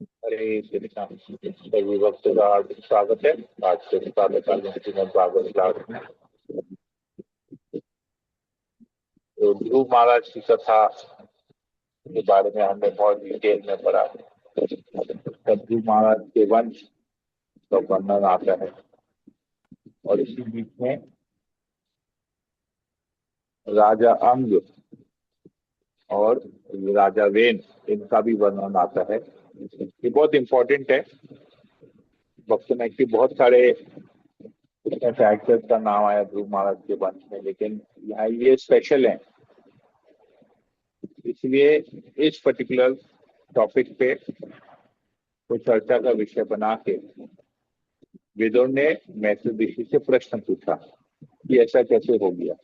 हरे कृष्णा। सभी भक्तों का हार्दिक स्वागत है। आज से प्रातःकालीन श्रीमद् भागवत क्लास में तो ध्रुव महाराज की कथा के बारे में हमने बहुत डिटेल में पढ़ा। तब ध्रुव महाराज के वंश का वर्णन आता है और इसी बीच में राजा अंग और राजा वेन इनका भी वर्णन आता है। ये बहुत इंपॉर्टेंट है। भक्त में कि बहुत सारे फैक्टर्स का नाम आया ध्रुव महाराज के वंश में, लेकिन यहाँ ये स्पेशल है। इसलिए इस पर्टिकुलर टॉपिक पे कोई चर्चा का विषय बना के वेदों ने मैत्री ऋषि से प्रश्न पूछा कि ऐसा कैसे हो गया।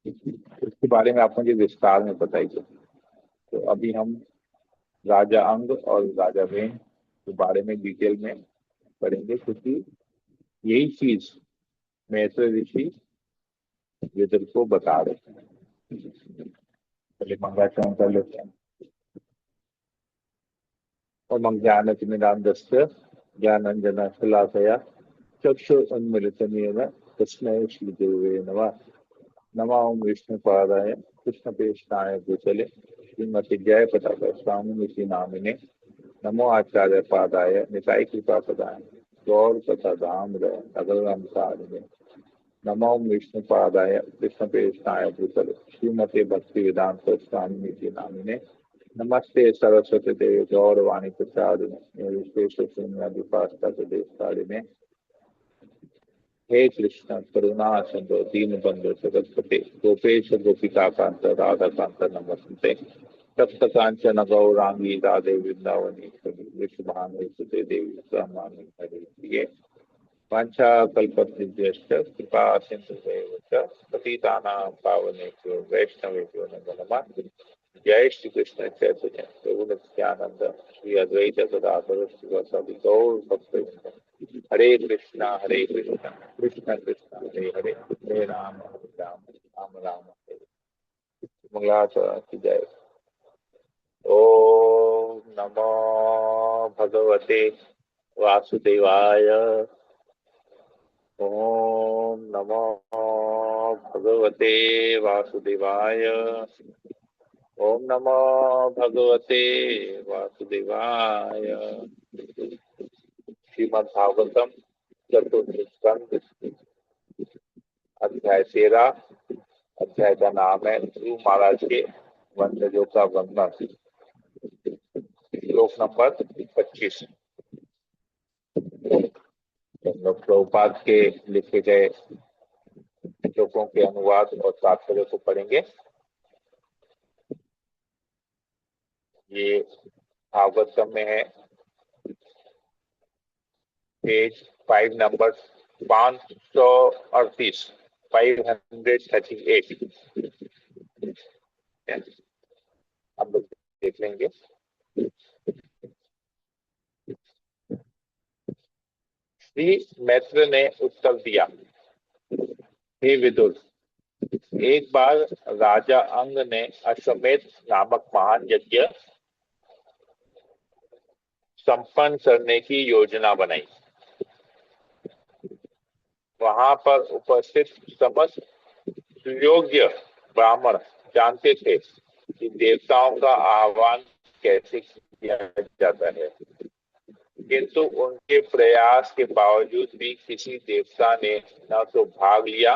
इसके बारे में आप मुझे विस्तार में बताइए। तो अभी हम राजा अंग और राजा वेन के बारे में डिटेल में पढ़ेंगे, क्योंकि यही चीज मैत्री ऋषि वेद को बता रहे हैं। पहले मंगलाचरण कर लेते हैं। ओम ज्ञानतिमिरान्धस्य ज्ञानाञ्जनशलाकया चक्षुरुन्मीलितं तस्मै श्रीगुरवे नमः। नमो ओम विष्णुपादाय कृष्णप्रेष्ठाय भूतले श्रीमति जयपताका स्वामिनिति नामिने नमो आचार्य पादाय निताय कृपापदाय गौर कथा धाम नगरम सारिणे नमो ओम विष्णुपादाय कृष्णप्रेष्ठाय भूतले श्रीमति भक्ति वेदांत स्वामिनिति नामिने नमस्ते सरस्वती देवी गौरवाणी प्रसादिने विशेष शून्यदिपास्तादिने हे कृष्ण करुणा सिंधु दीन बंधु जगतपते गोपेश गोपिका कांत राधा कांत नमस्ते तप्त कांचन गौरांगी राधे वृंदावनी विश्वभानुसुते देवी ब्रह्माणी हरि प्रिये वांछा कल्पतरुभ्यश्च कृपा सिंधुभ्येव च पतितानां पावनेभ्यो वैष्णवेभ्यो नमो नमः। जय श्री कृष्ण चैतन्य प्रभु नित्यानंद श्री अद्वैत गदाधर श्रीवासादि गौर भक्तवृंद। हरे कृष्णा कृष्ण कृष्ण हरे हरे हरे राम राम राम हरे। मंगलाचरण की जय। ओम नमो भगवते वासुदेवाय। ओम नमो भगवते वासुदेवाय। ओम नमो भगवते वासुदेवाय। श्रीमद् भागवतम चतुर्थ स्कंद अध्याय 13। अध्याय का नाम है ध्रुव महाराज के वंशजों का वर्णन। श्लोक नंबर 25। प्रभुपाद के लिखे गए श्लोकों के अनुवाद और तात्पर्य को पढ़ेंगे। ये भागवतम में है, पेज 5 नंबर 538 538। हम लोग देख लेंगे। श्री मैत्र ने उत्तर दिया, हे विदुर, एक बार राजा अंग ने अश्वमेध नामक महान यज्ञ संपन्न करने की योजना बनाई। वहां पर उपस्थित समस्त सुयोग्य ब्राह्मण जानते थे कि देवताओं का आह्वान कैसे किया जाता है, किंतु उनके प्रयास के बावजूद भी किसी देवता ने न तो भाग लिया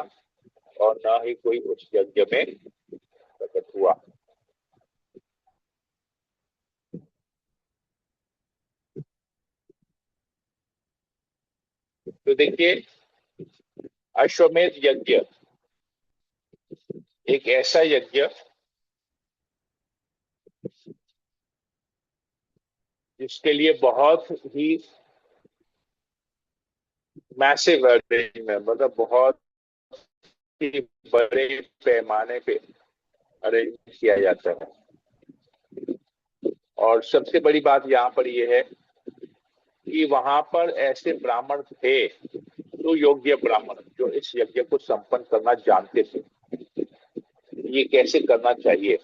और न ही कोई उस यज्ञ में प्रकट हुआ। तो देखिए, अश्वमेध यज्ञ एक ऐसा यज्ञ जिसके लिए बहुत ही मैसिव अरेंजमेंट, मतलब बहुत ही बड़े पैमाने पे अरेंज किया जाता है। और सबसे बड़ी बात यहाँ पर यह है कि वहां पर ऐसे ब्राह्मण थे, तो योग्य ब्राह्मण जो इस यज्ञ को संपन्न करना जानते थे, ये कैसे करना चाहिए,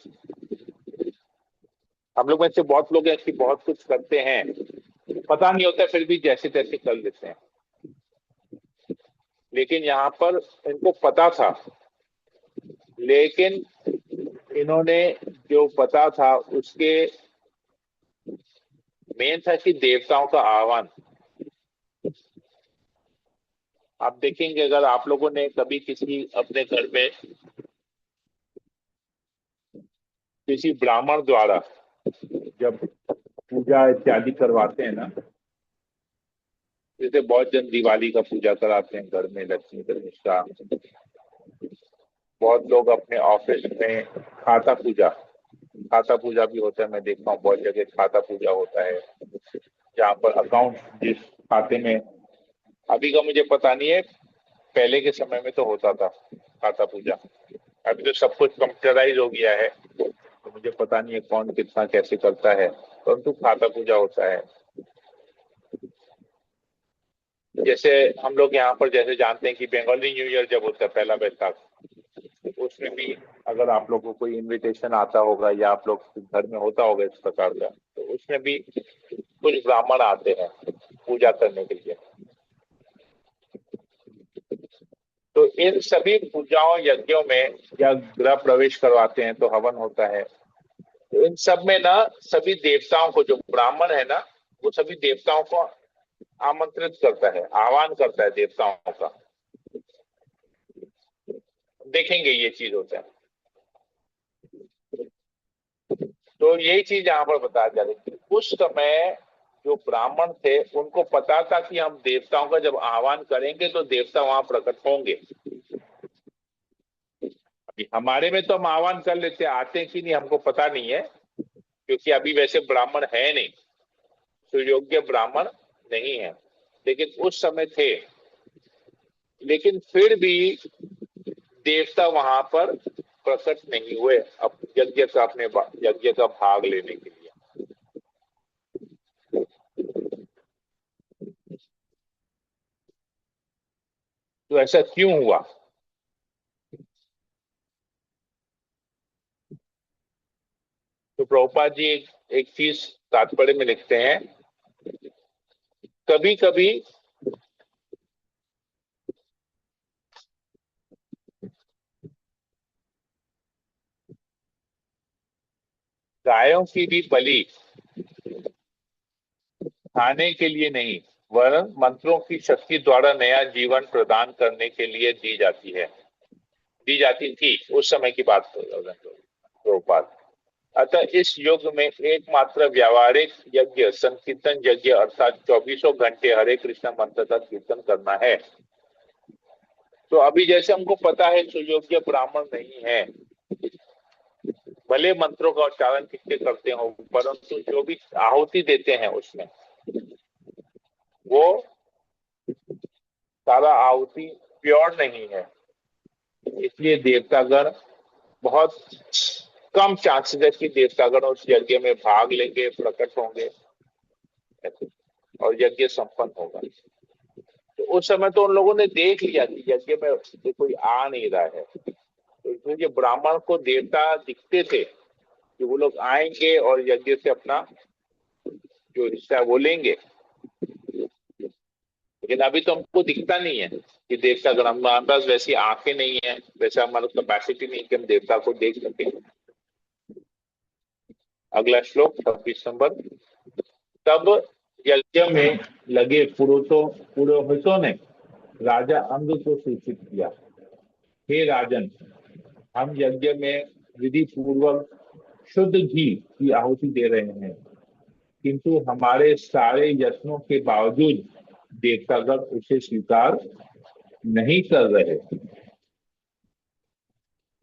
हम लोग में से बहुत लोग ऐसी बहुत कुछ करते हैं, पता नहीं होता फिर भी जैसे तैसे कर लेते हैं। लेकिन यहाँ पर इनको पता था, लेकिन इन्होंने जो पता था उसके मेन था कि देवताओं का आह्वान। आप देखेंगे अगर आप लोगों ने कभी किसी अपने घर में किसी ब्राह्मण द्वारा जब पूजा इत्यादि करवाते हैं ना, जैसे बहुत जन दिवाली का पूजा कराते हैं घर में, लक्ष्मी गणेश का, बहुत लोग अपने ऑफिस में खाता पूजा भी होता है। मैं देखता हूँ बहुत जगह खाता पूजा होता है, जहाँ पर अकाउंट जिस खाते में, अभी का मुझे पता नहीं है, पहले के समय में तो होता था खाता पूजा। अभी तो सब कुछ कंप्यूटराइज हो गया है, तो मुझे पता नहीं है कौन कितना कैसे करता है, परंतु खाता पूजा होता है। जैसे हम लोग यहाँ पर जैसे जानते हैं कि बंगाली न्यू ईयर जब होता है, पहला बैसाख, उसमें भी अगर आप लोगों को कोई इनविटेशन आता होगा या आप लोग घर में होता होगा इस प्रकार का, तो उसमें भी कुछ ब्राह्मण आते हैं पूजा करने के लिए। तो इन सभी पूजाओं यज्ञों में या गृह प्रवेश करवाते हैं तो हवन होता है। तो इन सब में ना सभी देवताओं को, जो ब्राह्मण है ना, वो सभी देवताओं को आमंत्रित करता है, आह्वान करता है देवताओं का। देखेंगे ये चीज होता है। तो यही चीज यहाँ पर बताया जा रही है। उस समय जो ब्राह्मण थे उनको पता था कि हम देवताओं का जब आह्वान करेंगे तो देवता वहां प्रकट होंगे। अभी हमारे में तो हम आह्वान कर लेते, आते हैं कि नहीं हमको पता नहीं है, क्योंकि अभी वैसे ब्राह्मण है नहीं, सुयोग्य ब्राह्मण नहीं है। लेकिन उस समय थे, लेकिन फिर भी देवता वहां पर प्रकट नहीं हुए अब यज्ञ का, अपने यज्ञ का भाग लेने के लिए। तो ऐसा क्यों हुआ? तो प्रभुपाद जी एक चीज तात्पर्य में लिखते हैं, कभी कभी गायों की भी बलि खाने के लिए नहीं, वरन मंत्रों की शक्ति द्वारा नया जीवन प्रदान करने के लिए दी जाती थी। उस समय की बात कर रहे हैं प्रभुपाद। अतः इस युग में एकमात्र व्यावहारिक यज्ञ संकीर्तन यज्ञ, अर्थात 24 घंटे हरे कृष्ण मंत्र का कीर्तन करना है। तो अभी जैसे हमको पता है सुयोग्य ब्राह्मण नहीं है, भले मंत्रों का उच्चारण कितने करते हो, परंतु जो भी आहुति देते हैं उसमें वो सारा आहुति प्योर नहीं है। इसलिए देवतागण, बहुत कम चांसेस है कि देवतागण उस यज्ञ में भाग लेंगे, प्रकट होंगे और यज्ञ संपन्न होगा। तो उस समय तो उन लोगों ने देख लिया कि यज्ञ में कोई आ नहीं रहा है, तो इसलिए ब्राह्मण को देवता दिखते थे कि वो लोग आएंगे और यज्ञ से अपना जो हिस्सा है वो लेंगे। लेकिन अभी तो हमको दिखता नहीं है कि देवता गण, हमारे पास वैसी आंखें नहीं है, वैसा हमारा कैपेसिटी नहीं कि हम देवता को देख सके। अगला श्लोक 26 नंबर। तब यज्ञ में लगे पुरोहितों ने राजा अंग को सूचित किया, हे राजन, हम यज्ञ में विधि पूर्वक शुद्ध घी की आहुति दे रहे हैं, किंतु हमारे सारे यत्नों के बावजूद देवतागण उसे स्वीकार नहीं कर रहे।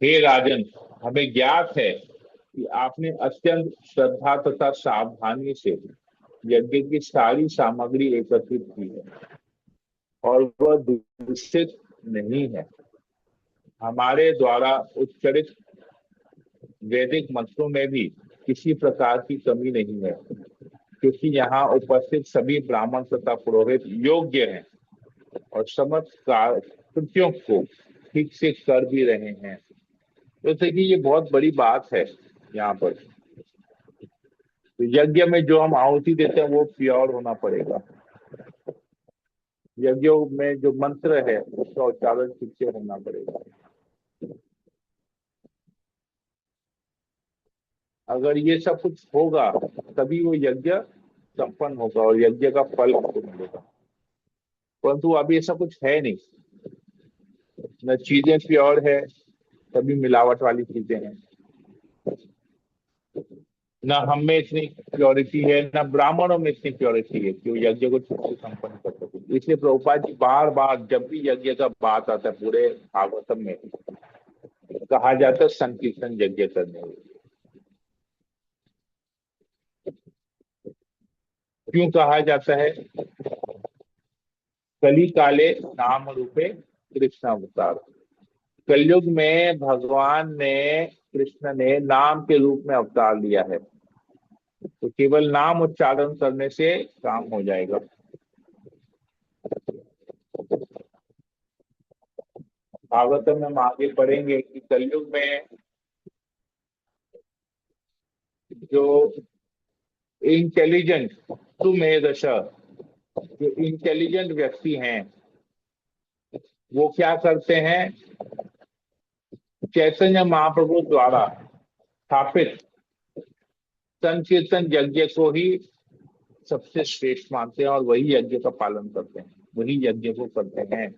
हे राजन, हमें ज्ञात है कि आपने अत्यंत श्रद्धा तथा सावधानी से यज्ञ की सारी सामग्री एकत्रित की है और वह दूषित नहीं है। हमारे द्वारा उच्चारित वैदिक मंत्रों में भी किसी प्रकार की कमी नहीं है, क्योंकि यहाँ उपस्थित सभी ब्राह्मण तथा पुरोहित योग्य हैं और समस्त कृत्यों को ठीक से कर भी रहे हैं। तो देखिए ये बहुत बड़ी बात है यहाँ पर। तो यज्ञ में जो हम आहुति देते हैं वो प्योर होना पड़ेगा। यज्ञों में जो मंत्र है उसका उच्चारण ठीक से होना पड़ेगा। अगर ये सब कुछ होगा तभी वो यज्ञ संपन्न होगा और यज्ञ का फल हमको मिलेगा। परंतु अभी ऐसा कुछ है नहीं, न चीजें प्योर है, सभी मिलावट वाली चीजें हैं। न हम में इतनी प्योरिटी है, न ब्राह्मणों में इतनी प्योरिटी है कि वो यज्ञ को ठीक से संपन्न कर सके। इसलिए प्रभुपाद जी बार बार जब भी यज्ञ का बात आता है पूरे भागवतम में कहा जाता है संकीर्तन यज्ञ करने में। क्यों कहा जाता है? कली काले नाम रूपे कृष्ण अवतार। कलयुग में भगवान ने, कृष्ण ने नाम के रूप में अवतार लिया है। तो केवल नाम उच्चारण करने से काम हो जाएगा। भागवतम में हम आगे पढ़ेंगे कि कलयुग में जो इंटेलिजेंट सुमेधश, जो इंटेलिजेंट व्यक्ति हैं वो क्या करते हैं? चैतन्य महाप्रभु द्वारा स्थापित संकीर्तन यज्ञ को ही सबसे श्रेष्ठ मानते हैं और वही यज्ञ का पालन करते हैं, वही यज्ञ को करते हैं।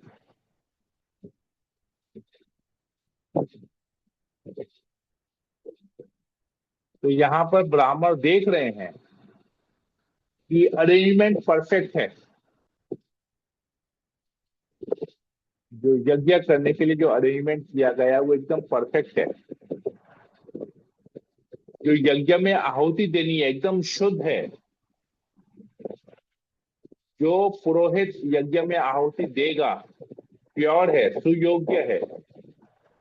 तो यहाँ पर ब्राह्मण देख रहे हैं कि अरेंजमेंट परफेक्ट है। जो यज्ञ करने के लिए जो अरेंजमेंट किया गया है वो एकदम परफेक्ट है। जो यज्ञ में आहुति देनी है एकदम शुद्ध है। जो पुरोहित यज्ञ में आहुति देगा प्योर है, सुयोग्य है।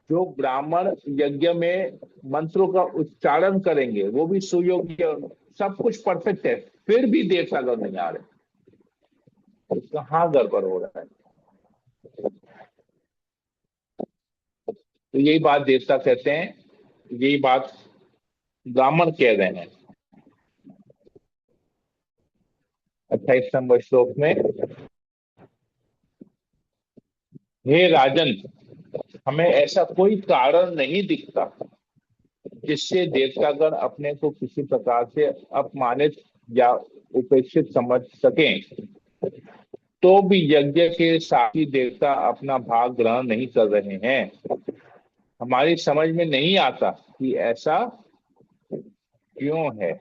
जो ब्राह्मण यज्ञ में मंत्रों का उच्चारण करेंगे वो भी सुयोग्य, सब कुछ परफेक्ट है। फिर भी देर सागर नहीं आ रहे, तो कहाँ गड़बड़ हो रहा है? तो यही बात देवता कहते हैं, यही बात ब्राह्मण कह रहे हैं। 28 नंबर श्लोक में, हे राजन, हमें ऐसा कोई कारण नहीं दिखता जिससे देवतागण अपने को किसी प्रकार से अपमानित या उपेक्षित समझ सकें। तो भी यज्ञ के साथी देवता अपना भाग ग्रहण नहीं कर रहे हैं। हमारी समझ में नहीं आता कि ऐसा क्यों है।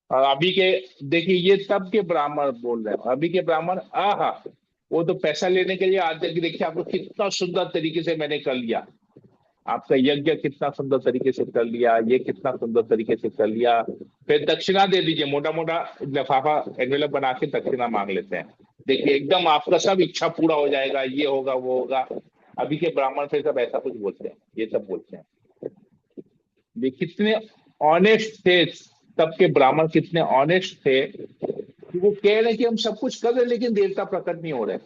और अभी के देखिए, ये तब के ब्राह्मण बोल रहे हैं। अभी के ब्राह्मण आहा, वो तो पैसा लेने के लिए आते कि देखिए आपको कितना सुंदर तरीके से मैंने कर लिया, आपका यज्ञ कितना सुंदर तरीके से कर लिया, ये कितना सुंदर तरीके से कर लिया। फिर दक्षिणा दे दीजिए, मोटा मोटा लिफाफा एनवेलप बना के दक्षिणा मांग लेते हैं। देखिए एकदम आपका सब इच्छा पूरा हो जाएगा, ये होगा वो होगा। अभी के ब्राह्मण फिर सब ऐसा कुछ बोलते हैं, ये सब बोलते हैं। ये कितने ऑनेस्ट थे, तब के ब्राह्मण कितने ऑनेस्ट थे कि वो कह रहे हैं कि हम सब कुछ कर रहे हैं लेकिन देवता प्रकट नहीं हो रहे।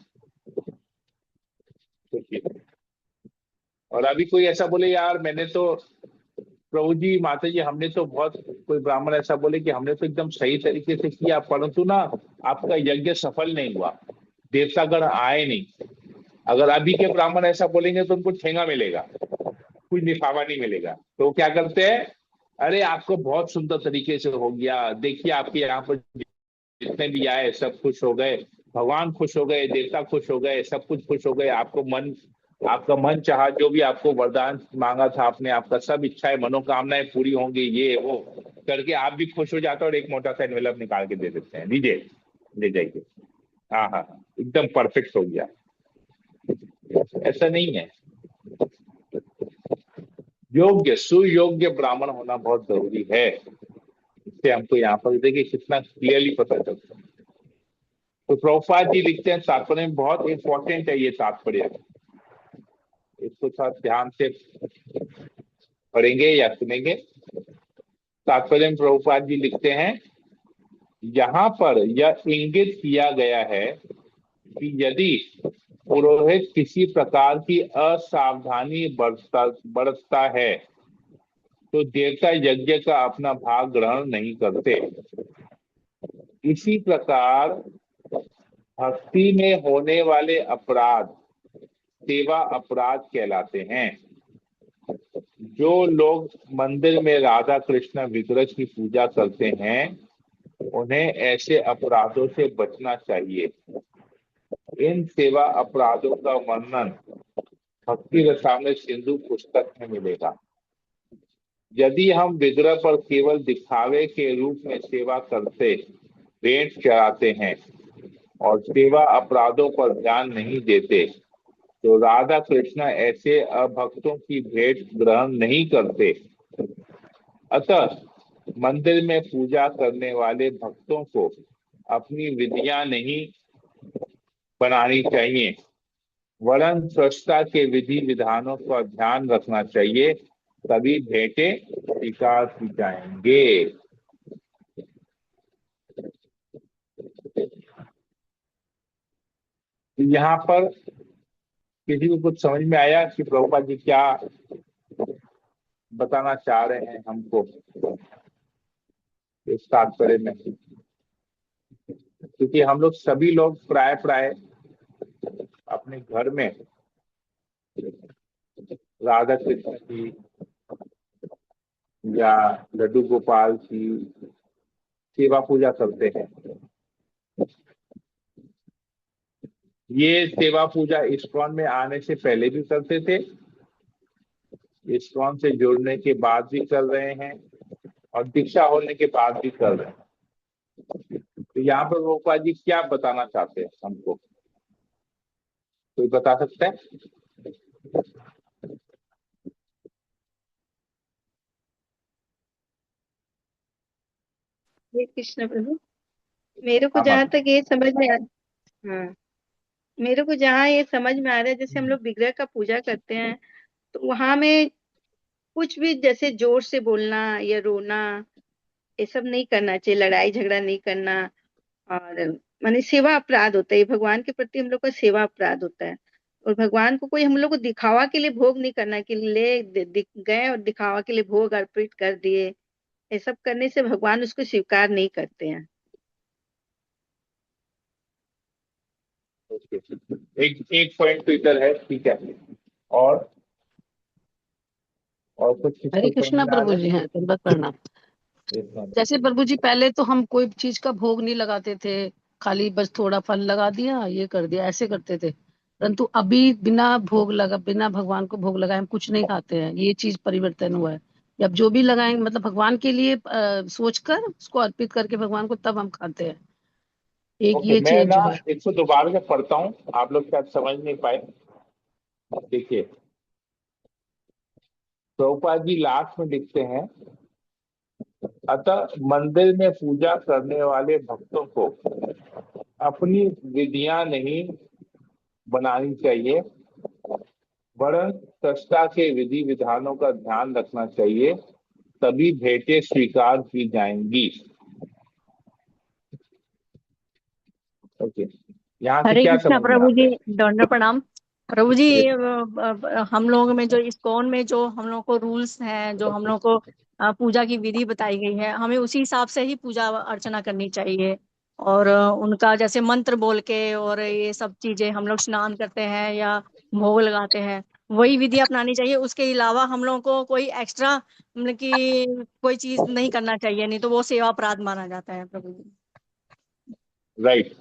देखिए, और अभी कोई ऐसा बोले यार मैंने तो, प्रभु जी माता जी हमने तो बहुत, कोई ब्राह्मण ऐसा बोले कि हमने तो एकदम सही तरीके से किया परंतु ना आपका यज्ञ सफल नहीं हुआ, देवतागण आए नहीं। अगर अभी के ब्राह्मण ऐसा बोलेंगे तो उनको ठेंगा मिलेगा, कुछ निफावा नहीं मिलेगा। तो वो क्या करते हैं, अरे आपको बहुत सुंदर तरीके से हो गया, देखिए आपके यहाँ पर जितने भी आए सब खुश हो गए, भगवान खुश हो गए, देवता खुश हो गए, सब कुछ खुश हो गए। आपको मन, आपका मन चाहा जो भी आपको वरदान मांगा था आपने, आपका सब इच्छाएं मनोकामनाएं पूरी होंगी, ये वो करके आप भी खुश हो जाते हो और एक मोटा सा एनवेलप निकाल के दे देते हैं, लीजिए ले जाइए। हाँ हाँ हाँ, एकदम परफेक्ट हो गया। ऐसा नहीं है। योग्य सुयोग्य ब्राह्मण होना बहुत जरूरी है। इससे हमको यहाँ पर देखिए कितना क्लियरली पता चलता है। तो प्रभुपाद जी लिखते हैं तात्पर्य में, बहुत इंपॉर्टेंट है ये तात्पर्य, इसको थोड़ा ध्यान से पढ़ेंगे या सुनेंगे। तात्पर्य में प्रभुपाद जी लिखते हैं, यहाँ पर यह इंगित किया गया है कि यदि पुरोहित किसी प्रकार की असावधानी बरतता है तो देवता यज्ञ का अपना भाग ग्रहण नहीं करते। इसी प्रकार भक्ति में होने वाले अपराध सेवा अपराध कहलाते हैं। जो लोग मंदिर में राधा कृष्ण विग्रह की पूजा करते हैं उन्हें ऐसे अपराधों से बचना चाहिए। इन सेवा अपराधों का वर्णन भक्ति रसामृत सिंधु पुस्तक में मिलेगा। यदि हम विग्रह पर केवल दिखावे के रूप में सेवा करते भेंट चढ़ाते हैं और सेवा अपराधों पर ध्यान नहीं देते तो राधा कृष्ण ऐसे अभक्तों की भेंट ग्रहण नहीं करते। अतः मंदिर में पूजा करने वाले भक्तों को अपनी विधियां नहीं बनानी चाहिए, वरन स्रष्टा के विधि विधानों का ध्यान रखना चाहिए, तभी भेंटे स्वीकार की जाएंगे। यहाँ पर किसी को कुछ समझ में आया कि प्रभुपाद जी क्या बताना चाह रहे हैं हमको इस तात्पर्य में? क्योंकि हम लोग सभी लोग प्राय प्राय अपने घर में राधा कृष्ण की या लड्डू गोपाल की सेवा पूजा करते हैं। ये सेवा पूजा इस्कॉन में आने से पहले भी करते थे, इस्कॉन से जुड़ने के बाद भी कर रहे हैं और दीक्षा होने के बाद भी कर रहे हैं। तो यहाँ पर गोपाल जी क्या बताना चाहते हैं हमको, कोई बता सकता है? हरे कृष्ण प्रभु। मेरे को हाँ जहाँ माता। तक ये समझ में आ हाँ, मेरे को जहाँ ये समझ में आ रहा है, जैसे हम लोग विग्रह का पूजा करते हैं तो वहां में कुछ भी जैसे जोर से बोलना या रोना, ये सब नहीं करना चाहिए, लड़ाई झगड़ा नहीं करना। और माने सेवा अपराध होता है, ये भगवान के प्रति हम लोग का सेवा अपराध होता है। और भगवान को कोई हम लोग को दिखावा के लिए भोग नहीं करना कि गए और दिखावा के लिए भोग अर्पित कर दिए, ये सब करने से भगवान उसको स्वीकार नहीं करते हैं। एक एक पॉइंट तो इधर है, ठीक है। और और कुछ हरे किसको समझ कृष्णा में आ प्रभु रहा जी हैं, दंडवत प्रणाम। है? जैसे प्रभु जी पहले तो हम कोई चीज का भोग नहीं लगाते थे, खाली बस थोड़ा फल लगा दिया, ये कर दिया, ऐसे करते थे। परंतु अभी बिना भगवान को भोग लगाए हम कुछ नहीं खाते हैं। ये चीज परिवर्तन हुआ है। अब जो भी लगाएंगे मतलब भगवान के लिए सोचकर उसको अर्पित करके भगवान को तब हम खाते हैं। एक ओके, ये मैं चेंज ना हुआ है। इसको दोबारा से पढ़ता हूँ, आप लोग शायद समझ नहीं पाए। देखिए, प्रभुपाद जी लास्ट में लिखते हैं, अतः मंदिर में पूजा करने वाले भक्तों को अपनी विधियां नहीं बनानी चाहिए, वरन सृष्टा के विधि विधानों का ध्यान रखना चाहिए, तभी भेंटें स्वीकार की जाएंगी। ओके, यहाँ से हरे क्या कृष्णा समझ में प्रभु आता जी, है? दंड प्रणाम। प्रभु जी, ये हम लोग में जो इस्कॉन में जो हम लोग को रूल्स हैं, जो हम लोग को पूजा की विधि बताई गई है, हमें उसी हिसाब से ही पूजा अर्चना करनी चाहिए। और उनका जैसे मंत्र बोल के और ये सब चीजें हम लोग स्नान करते हैं या भोग लगाते हैं, वही विधि अपनानी चाहिए। उसके अलावा हम लोग को कोई एक्स्ट्रा मतलब कि कोई चीज नहीं करना चाहिए, नहीं तो वो सेवा अपराध माना जाता है प्रभु जी। राइट।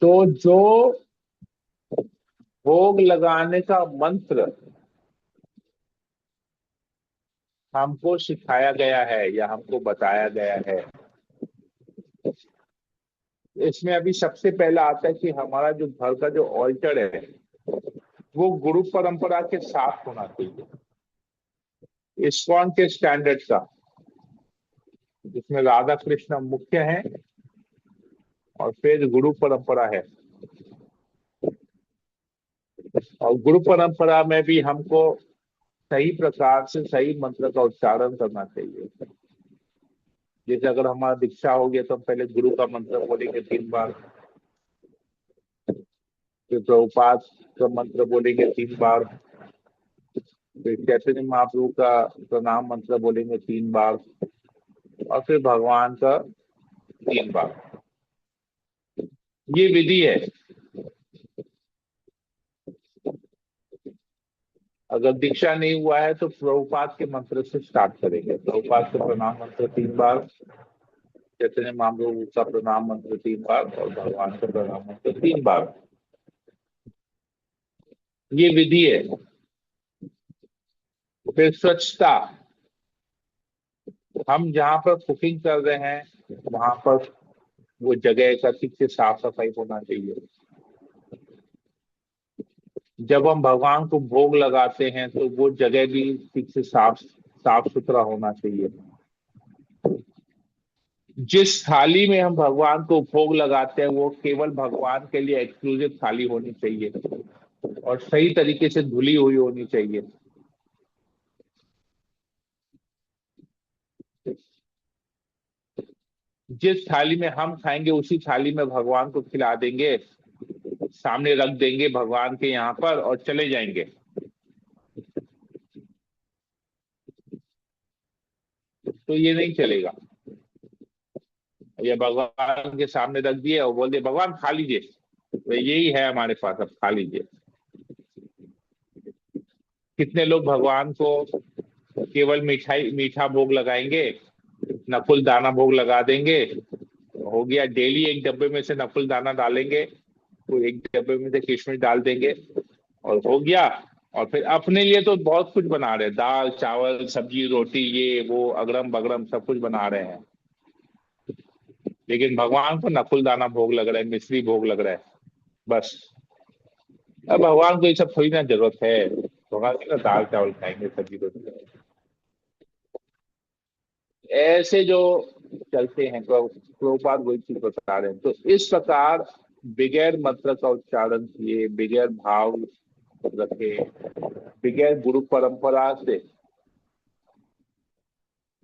तो जो भोग लगाने का मंत्र हमको सिखाया गया है या हमको बताया गया है, इसमें अभी सबसे पहला आता है कि हमारा जो घर का जो ऑल्टर है वो गुरु परंपरा के साथ होना चाहिए, इस्कॉन के स्टैंडर्ड का, जिसमें राधा कृष्ण मुख्य हैं और फिर गुरु परंपरा है। और गुरु परंपरा में भी हमको सही प्रकार से सही मंत्र का उच्चारण करना चाहिए। जैसे अगर हमारा दीक्षा हो गया तो हम पहले गुरु का मंत्र बोलेंगे 3 बार, फिर प्रभुपाद का मंत्र बोलेंगे 3 बार, फिर चैतन्य महाप्रभु का प्रणाम मंत्र बोलेंगे 3 बार, और फिर भगवान का 3 बार। ये विधि है। अगर दीक्षा नहीं हुआ है तो प्रभुपाद के मंत्र से स्टार्ट करेंगे। प्रभुपाद का प्रणाम मंत्र 3 बार, चैतन्य महाप्रभु का प्रणाम मंत्र 3 बार, और भगवान का प्रणाम मंत्र 3 बार। ये विधि है। फिर स्वच्छता, हम जहां पर कुकिंग कर रहे हैं वहां पर वो जगह का ठीक से साफ सफाई होना चाहिए। जब हम भगवान को भोग लगाते हैं तो वो जगह भी ठीक से साफ सुथरा होना चाहिए। जिस थाली में हम भगवान को भोग लगाते हैं वो केवल भगवान के लिए एक्सक्लूसिव थाली होनी चाहिए और सही तरीके से धुली हुई होनी चाहिए। जिस थाली में हम खाएंगे उसी थाली में भगवान को खिला देंगे, सामने रख देंगे भगवान के यहाँ पर और चले जाएंगे। तो ये नहीं चलेगा। ये भगवान के सामने रख दिए और बोल दिए भगवान खा लीजिए, तो यही है हमारे पास, अब खा लीजिए। कितने लोग भगवान को केवल मीठा भोग लगाएंगे, नकुल दाना भोग लगा देंगे, हो गया। डेली एक डब्बे में से नकुल दाना डालेंगे, तो एक डब्बे में से किशमिश डाल देंगे और हो गया। और फिर अपने लिए तो बहुत कुछ बना रहे हैं, दाल चावल सब्जी रोटी ये वो अगरम बगरम सब कुछ बना रहे हैं, लेकिन भगवान को नकुल दाना भोग लग रहा है, मिश्री भोग लग रहा है, बस। अब भगवान को ये सब थोड़ी ना जरूरत है। भगवान की ना दाल चावल खाएंगे, सब्जी रोटी। ऐसे जो चलते हैं प्रभुपाद वही चीज बता रहे हैं। तो इस प्रकार बगैर मंत्र का उच्चारण किए, बगैर भाव रखे, बगैर गुरु परंपरा से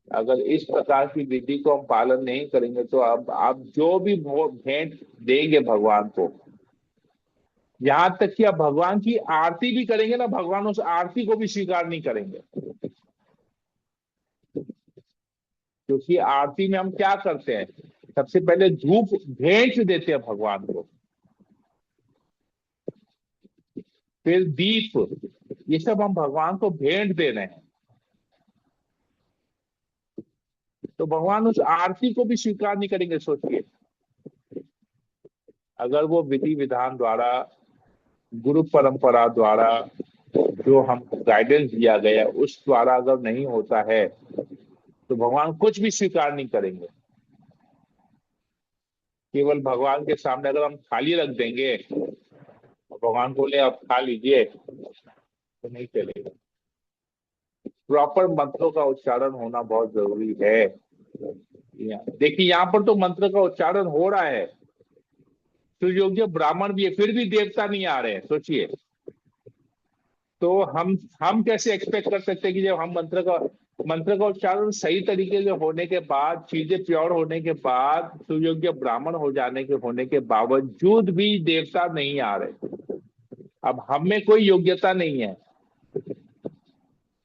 अगर इस प्रकार की विधि को हम पालन नहीं करेंगे तो अब आप जो भी भेंट देंगे भगवान को, यहां तक कि आप भगवान की आरती भी करेंगे ना, भगवान उस आरती को भी स्वीकार नहीं करेंगे। क्योंकि आरती में हम क्या करते हैं, सबसे पहले धूप भेंट देते हैं भगवान को, फिर दीप, ये सब हम भगवान को भेंट दे रहे हैं। तो भगवान उस आरती को भी स्वीकार नहीं करेंगे। सोचिए, अगर वो विधि विधान द्वारा, गुरु परंपरा द्वारा जो हमको गाइडेंस दिया गया उस द्वारा अगर नहीं होता है तो भगवान कुछ भी स्वीकार नहीं करेंगे। केवल भगवान के सामने अगर हम थाली रख देंगे और भगवान बोले आप खा लीजिए, तो नहीं चलेगा। प्रॉपर मंत्रों का उच्चारण होना बहुत जरूरी है। देखिए यहाँ पर तो मंत्र का उच्चारण हो रहा है, सुयोग्य ब्राह्मण भी है, फिर भी देवता नहीं आ रहे हैं। सोचिए, तो हम कैसे एक्सपेक्ट कर सकते हैं कि जब हम मंत्र का उच्चारण सही तरीके से होने के बाद, चीजें प्योर होने के बाद, सुयोग्य ब्राह्मण होने के बावजूद भी देवता नहीं आ रहे। अब हम में कोई योग्यता नहीं है,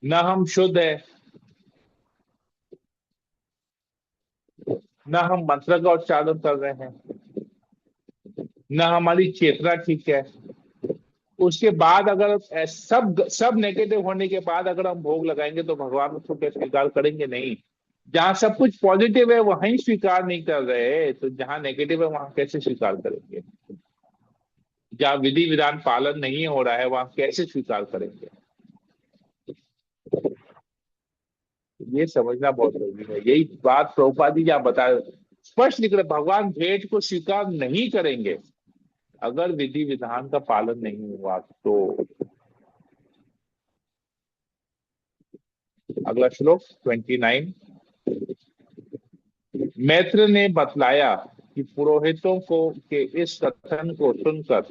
न हम शुद्ध है, न हम मंत्र का उच्चारण कर रहे हैं, न हमारी चेतना ठीक है। उसके बाद अगर सब नेगेटिव होने के बाद अगर हम भोग लगाएंगे तो भगवान उसको क्या स्वीकार करेंगे? नहीं। जहां सब कुछ पॉजिटिव है वहीं स्वीकार नहीं कर रहे, तो जहां नेगेटिव है वहां कैसे स्वीकार करेंगे? जहां विधि विधान पालन नहीं हो रहा है वहां कैसे स्वीकार करेंगे? ये समझना बहुत जरूरी है। यही बात प्रभुपाद जी आप बताए, स्पष्ट लिख रहे, भगवान भेंट को स्वीकार नहीं करेंगे अगर विधि विधान का पालन नहीं हुआ तो। अगला श्लोक 29। मैत्र ने बतलाया कि पुरोहितों को के इस कथन को सुनकर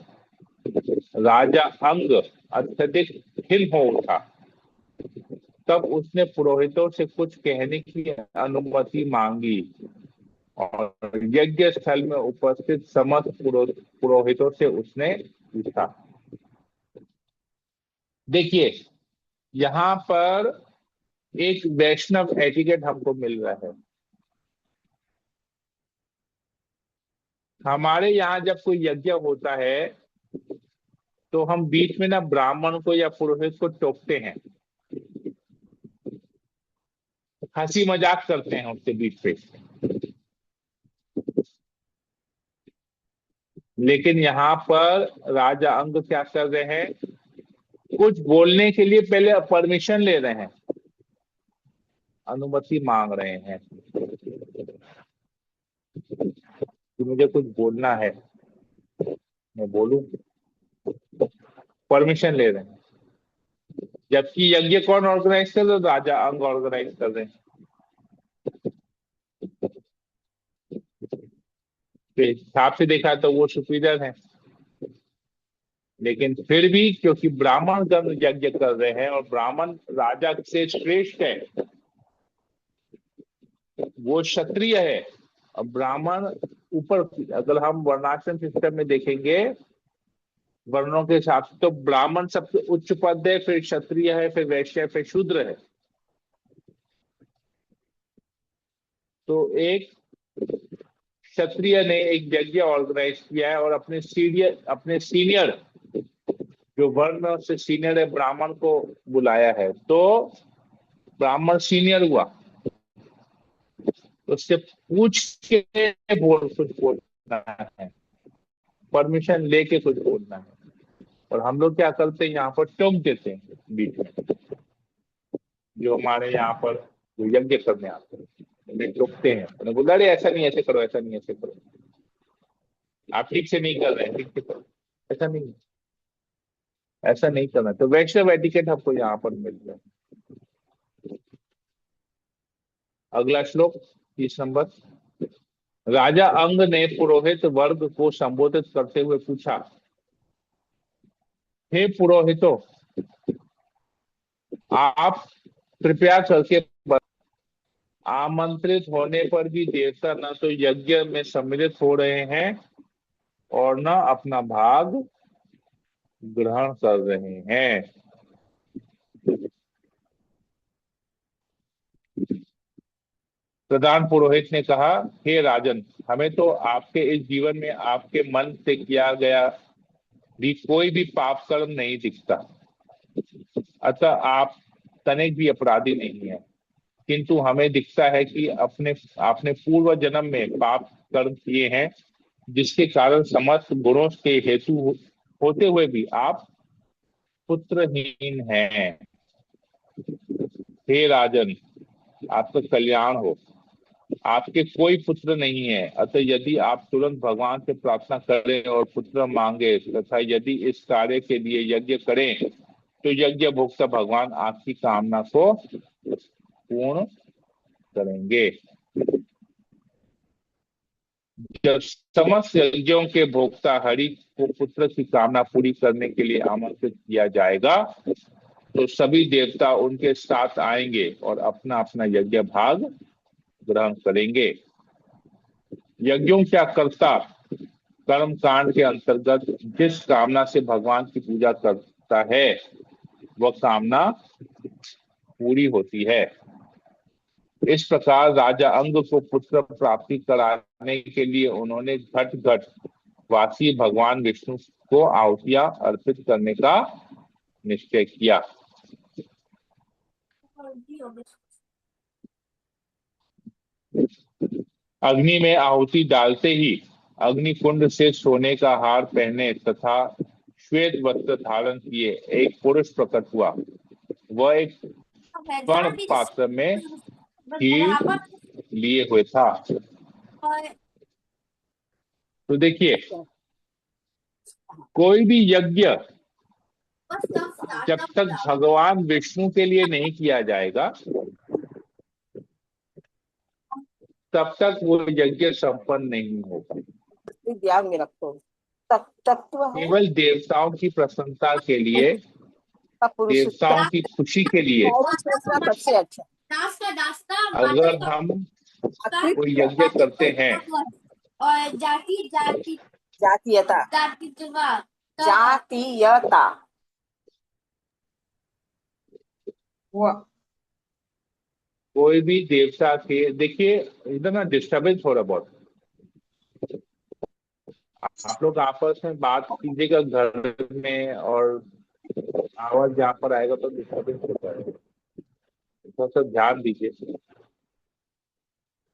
राजा अंग अत्यधिक खिन्न हो उठा। तब उसने पुरोहितों से कुछ कहने की अनुमति मांगी और यज्ञ स्थल में उपस्थित समस्त पुरोहितों से उसने पूछा। देखिए, यहाँ पर एक वैष्णव एटिकेट हमको मिल रहा है। हमारे यहाँ जब कोई यज्ञ होता है तो हम बीच में ना ब्राह्मण को या पुरोहित को टोकते हैं, हंसी मजाक करते हैं उसके बीच पे। लेकिन यहाँ पर राजा अंग क्या कर रहे हैं, कुछ बोलने के लिए पहले परमिशन ले रहे हैं, अनुमति मांग रहे हैं कि मुझे कुछ बोलना है, मैं बोलूं, परमिशन ले रहे हैं। जबकि यज्ञ कौन ऑर्गेनाइज कर रहे हैं, राजा अंग ऑर्गेनाइज कर रहे हैं। तो हिसाब से देखा तो वो सुपीरियर है, लेकिन फिर भी क्योंकि ब्राह्मण गण यज्ञ कर रहे हैं और ब्राह्मण राजा से श्रेष्ठ है, वो क्षत्रिय है, और ब्राह्मण ऊपर, अगर हम वर्णाश्रम सिस्टम में देखेंगे वर्णों के हिसाब से, तो ब्राह्मण सबसे उच्च पद है, फिर क्षत्रिय है, फिर वैश्य, फिर शूद्र है। तो एक क्षत्रिय ने एक यज्ञ ऑर्गेनाइज किया है और अपने सीनियर जो वर्ण से सीनियर है ब्राह्मण को बुलाया है, तो ब्राह्मण सीनियर हुआ, उससे पूछ के कुछ बोलना है, परमिशन लेके कुछ बोलना है। और हम लोग क्या करते हैं, यहाँ पर टोक देते हैं बीच में, जो हमारे यहाँ पर जो यज्ञ करने आते हैं उन्हें टोकते हैं, उन्हें बोला अरे ऐसा नहीं, ऐसे करो, ऐसा नहीं, ऐसे करो, आप ठीक से नहीं कर रहे हैं, ठीक से करो, ऐसा नहीं, ऐसा नहीं करना। तो वैष्णव एटिकेट हमको यहाँ पर मिल रहा है। अगला श्लोक 30 नंबर। राजा अंग ने पुरोहित वर्ग को संबोधित करते हुए पूछा, हे पुरोहितों, आप कृपया करके आमंत्रित होने पर भी देवता न तो यज्ञ में सम्मिलित हो रहे हैं और न अपना भाग ग्रहण कर रहे हैं। प्रधान पुरोहित ने कहा, हे राजन, हमें तो आपके इस जीवन में आपके मन से किया गया भी कोई भी पाप कर्म नहीं दिखता, अतः आप तनिक भी अपराधी नहीं है। किंतु हमें दिखता है कि आपने पूर्व जन्म में पाप कर्म किए हैं, जिसके कारण समस्त गुणों के हेतु होते हुए भी आप पुत्रहीन हैं। हे राजन, आपका कल्याण हो, आपके कोई पुत्र नहीं है, अतः यदि आप तुरंत भगवान से प्रार्थना करें और पुत्र मांगे तथा यदि इस कार्य के लिए यज्ञ करें तो यज्ञ भोक्ता भगवान आपकी कामना को पूर्ण करेंगे। जब समस्त यज्ञों के भोक्ता हरि को पुत्र की कामना पूरी करने के लिए आमंत्रित किया जाएगा तो सभी देवता उनके साथ आएंगे और अपना अपना यज्ञ भाग ग्रहण करेंगे। यज्ञों क्या करता कर्म कांड के अंतर्गत जिस कामना से भगवान की पूजा करता है वह कामना पूरी होती है। इस प्रकार राजा अंग को पुत्र प्राप्ति कराने के लिए उन्होंने घट घट वासी भगवान विष्णु को आहुतियां अर्पित करने का निश्चय किया। अग्नि में आहुति डालते ही अग्नि कुंड से सोने का हार पहने तथा श्वेत वस्त्र धारण किए एक पुरुष प्रकट हुआ। वह एक स्वर्ण पात्र में खीर लिए हुए था। तो देखिए, कोई भी यज्ञ जब तक भगवान विष्णु के लिए नहीं किया जाएगा तब तक वो यज्ञ संपन्न नहीं होगा। ध्यान में रखो, तत्व है केवल देवताओं की प्रसन्नता के लिए, देवताओं की खुशी के लिए सबसे अच्छा। अगर हम कोई यज्ञ करते हैं, जातीयता, जातीयता हुआ। कोई भी देवता के, देखिए इधर ना डिस्टर्बेंस हो रहा बहुत। आप लोग आपस में बात कीजिएगा घर में, और आवाज जहाँ पर आएगा तो डिस्टर्बेंस होता है, थोड़ा सा ध्यान दीजिए।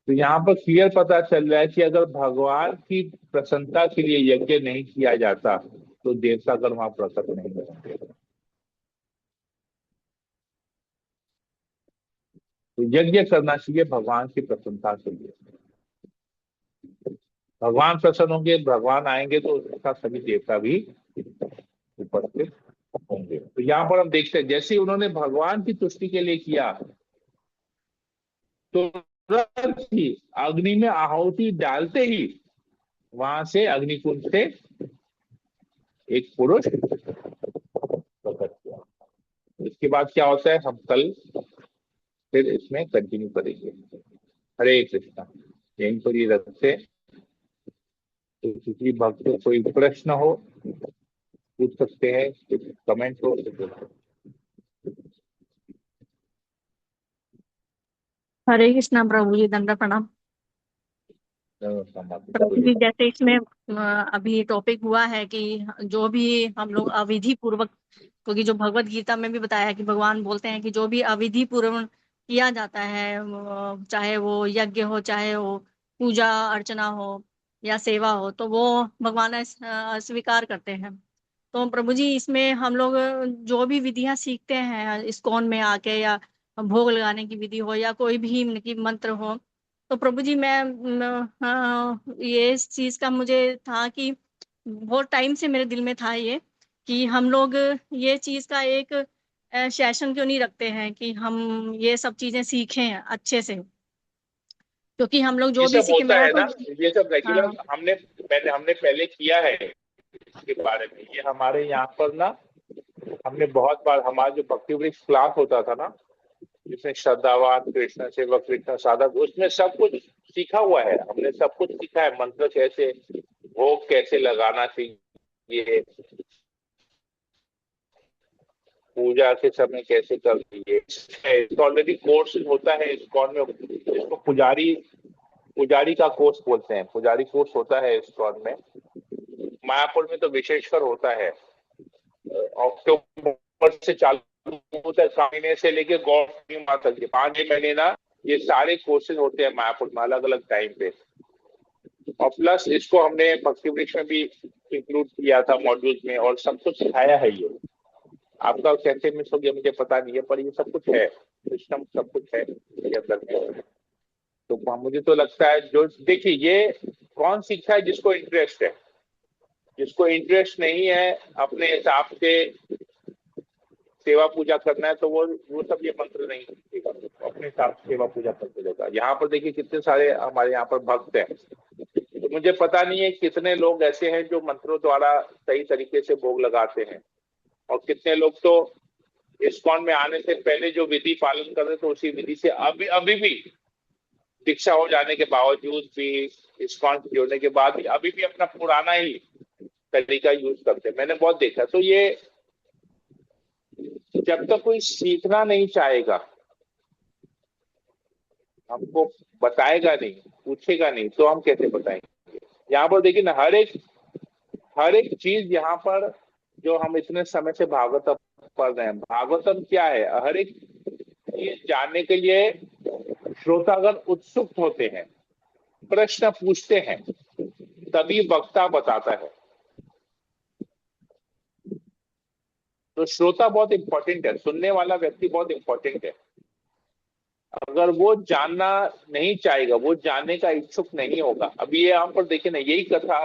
तो यहाँ पर क्लियर पता चल रहा है कि अगर भगवान की प्रसन्नता के लिए यज्ञ नहीं किया जाता तो देवतागण वहां प्रकट नहीं होते। तो यज्ञ करना चाहिए भगवान की प्रसन्नता के लिए। भगवान प्रसन्न होंगे, भगवान आएंगे तो उसका सभी देवता भी उपस्थित होंगे। तो यहाँ पर हम देखते हैं जैसे उन्होंने भगवान की तुष्टि के लिए किया तो तुरंत ही अग्नि में आहुति डालते ही वहां से अग्निकुंड से एक पुरुष प्रकट किया। इसके बाद क्या होता है हम कल फिर इसमें कंटिन्यू करेंगे। हरे कृष्णा। यहीं पर ही रखते। तो किसी भक्त को कोई प्रश्न हो पूछ सकते हैं, कुछ कमेंट हो तो बोल सकते हरे कृष्णा प्रभु जी, दंड प्रणाम। हैं। प्रभु जी, जैसे इसमें अभी टॉपिक हुआ है कि जो भी हम लोग अविधि पूर्वक, क्योंकि जो भगवत गीता में भी बताया है कि भगवान बोलते हैं कि जो भी अविधि पूर्वक किया जाता है, चाहे वो यज्ञ हो, चाहे वो पूजा अर्चना हो या सेवा हो, तो वो भगवान स्वीकार करते हैं। तो प्रभु जी, इसमें हम लोग जो भी विधियां सीखते हैं इस्कॉन में आके, या भोग लगाने की विधि हो या कोई भी इनकी मंत्र हो, तो प्रभु जी ये इस चीज का मुझे था कि बहुत टाइम से मेरे दिल में था ये, कि हम लोग ये चीज का एक सेशन क्यों नहीं रखते हैं कि हम ये सब चीजें सीखें अच्छे से, क्योंकि हम लोग ये जो भी सब सीखे, होता मैं है ना, तो ये सब रेगुलर हाँ हमने पहले किया है इसके बारे में। ये हमारे यहाँ पर ना हमने बहुत बार, हमारा जो भक्ति वृक्ष क्लास होता था ना, जिसमें श्रद्धावान कृष्ण सेवक कृष्ण साधक, उसमें सब कुछ सीखा हुआ है। हमने सब कुछ सीखा है, मंत्र कैसे, भोग कैसे लगाना चाहिए, पूजा के समय कैसे कर लीजिए। ऑलरेडी कोर्स होता है इस्कॉन में, इसको पुजारी का कोर्स बोलते हैं। पुजारी कोर्स होता है इस्कॉन में। मायापुर में तो विशेषकर होता है। अक्टूबर से चालू होता है, महीने से लेके गौर पूर्णिमा तक के 5 महीने ना, ये सारे कोर्सेज होते हैं मायापुर में अलग अलग टाइम पे। और प्लस इसको हमने भक्ति वृक्ष में भी इंक्लूड किया था मॉड्यूल में, और सब कुछ सिखाया है। ये आपका कैसे मिस हो गया मुझे पता नहीं है, पर ये सब कुछ है, सिस्टम सब कुछ है ये अंदर में। तो मुझे तो लगता है, जो देखिए ये कौन सीखता है, जिसको इंटरेस्ट है। जिसको इंटरेस्ट नहीं है अपने हिसाब से सेवा पूजा करना है, तो वो सब ये मंत्र नहीं सीखेगा, अपने हिसाब से सेवा पूजा करते रहेगा। यहाँ पर देखिए कितने सारे हमारे यहाँ पर भक्त हैं। तो मुझे पता नहीं है कितने लोग ऐसे हैं जो मंत्रों द्वारा सही तरीके से भोग लगाते हैं, और कितने लोग तो इस्कॉन में आने से पहले जो विधि पालन कर रहे थे उसी विधि से अभी भी दीक्षा हो जाने के बावजूद भी, इस्कॉन जुड़ने के बाद भी अभी भी अपना पुराना ही तरीका यूज करते हैं। मैंने बहुत देखा। तो ये जब तक कोई सीखना नहीं चाहेगा, हमको बताएगा नहीं, पूछेगा नहीं, तो हम कैसे बताएंगे। यहाँ पर देखिए ना, हर एक चीज यहाँ पर जो हम इतने समय से भागवतम पढ़ रहे हैं, भागवतम क्या है, हर एक चीज जानने के लिए श्रोतागण उत्सुक होते हैं, प्रश्न पूछते हैं, तभी वक्ता बताता है। तो श्रोता बहुत इंपॉर्टेंट है, सुनने वाला व्यक्ति बहुत इंपॉर्टेंट है। अगर वो जानना नहीं चाहेगा, वो जानने का इच्छुक नहीं होगा। अभी ये यहाँ पर देखिए ना, यही कथा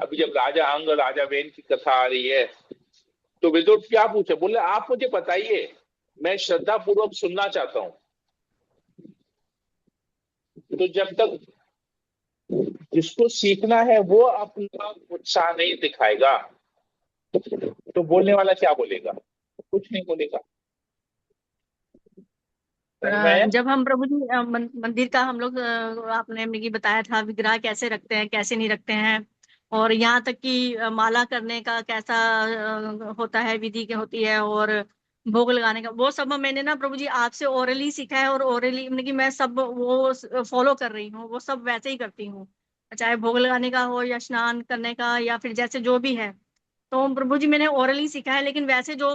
अभी जब राजा अंग राजा वेन की कथा आ रही है, तो विदुर क्या पूछे, बोले आप मुझे बताइए, मैं श्रद्धा पूर्वक सुनना चाहता हूं। तो जब तक जिसको सीखना है वो अपना उत्साह नहीं दिखाएगा, तो बोलने वाला क्या बोलेगा, कुछ नहीं बोलेगा। जब हम प्रभु जी मंदिर का हम लोग आपने मुझे बताया था विग्रह कैसे रखते हैं कैसे नहीं रखते हैं, और यहाँ तक कि माला करने का कैसा होता है, विधि क्या होती है, और भोग लगाने का वो सब मैंने ना प्रभु जी आपसे ओरली सीखा है, और ओरली मतलब कि मैं सब वो फॉलो कर रही हूँ, वो सब वैसे ही करती हूँ, चाहे भोग लगाने का हो या स्नान करने का या फिर जैसे जो भी है। तो प्रभु जी मैंने ओरली सीखा है, लेकिन वैसे जो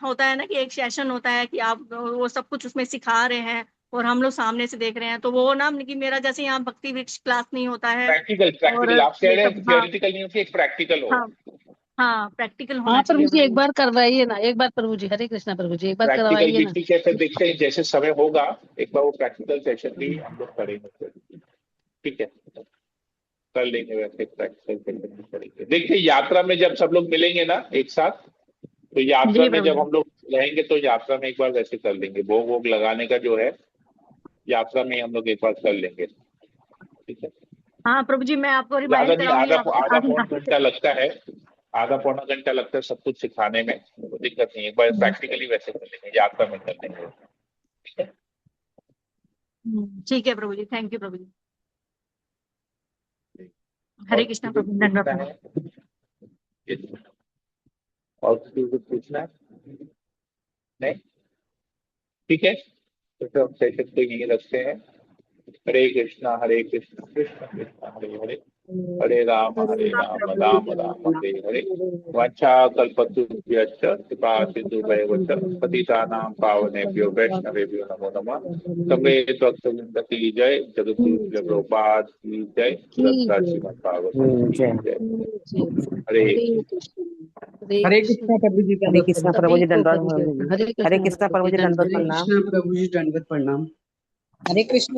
होता है ना कि एक सेशन होता है कि आप वो सब कुछ उसमें सिखा रहे हैं और हम लोग सामने से देख रहे हैं, तो वो ना कि मेरा जैसे यहाँ भक्ति वृक्ष क्लास नहीं होता है प्रैक्टिकल और प्रैक्टिकल आप कह ये रहे हैं सब। हाँ थियोरिटिकल नहीं हो कि एक प्रैक्टिकल हो। हाँ हाँ, प्रैक्टिकल होना हाँ प्रभु चाहिए जी, एक प्रभु। बार करवाइए ना, एक बार प्रभु जी, हरे कृष्णा प्रभु जी, एक बार प्रैक्टिकल करवाइए भी ना। ठीक है, फिर देखते हैं जैसे समय होगा एक बार वो प्रैक्टिकल सेशन भी हम लोग करेंगे फिर। ठीक है, कर लेंगे वैसे प्रैक्टिकल सेशन भी करेंगे। देखिए यात्रा में जब सब लोग मिलेंगे ना एक साथ, तो यात्रा जी में प्रभु जब जी। हम लोग रहेंगे तो यात्रा में एक बार वैसे कर लेंगे, भोग वोग लगाने का जो है यात्रा में हम लोग एक बार कर लेंगे। ठीक है, हाँ प्रभु जी, मैं आपको ज्यादा रिमाइंड नहीं, कराऊंगी आधा आप आधा आगे पौन घंटा लगता है, आधा पौना घंटा लगता है सब कुछ सिखाने में, तो दिक्कत नहीं, एक बार प्रैक्टिकली वैसे कर लेंगे, यात्रा में कर लेंगे। ठीक है, ठीक है प्रभु जी, थैंक यू प्रभु जी। और हरे किसी कृष्णा को प्रभु, धन्यवाद पूछना प्रभु। है? और किसी को पूछना है? नहीं, ठीक है, तो फिर हम सेशन को यहीं रखते हैं। हरे कृष्णा कृष्ण कृष्ण हरे हरे, हरे राम राम राम हरे हरे। वंशा कल्पतरुभ्यश्च कृपा सिन्धुभ्यश्च पतितानां पावनेभ्यो वैष्णवेभ्यो नमो नमः। समेत भक्तवृंद की जय, जगदीश प्रभुपाद की जय, श्रद्धा श्रीमद् भागवत की जय। जय। हरे हरे कृष्णा, हरे हरे कृष्णा। कृष्णा प्रभु जी, हरे दंडवत कृष्णा प्रणाम। प्रभु सभी जी को दंडवत हरे प्रणाम। कृष्णा, हरे हरे कृष्णा कृष्णा प्रभु प्रभु जी, जी दंडवत हरे दंडवत। प्रणाम। कृष्णा प्रभु जी, दंडवत प्रणाम। हरे कृष्णा।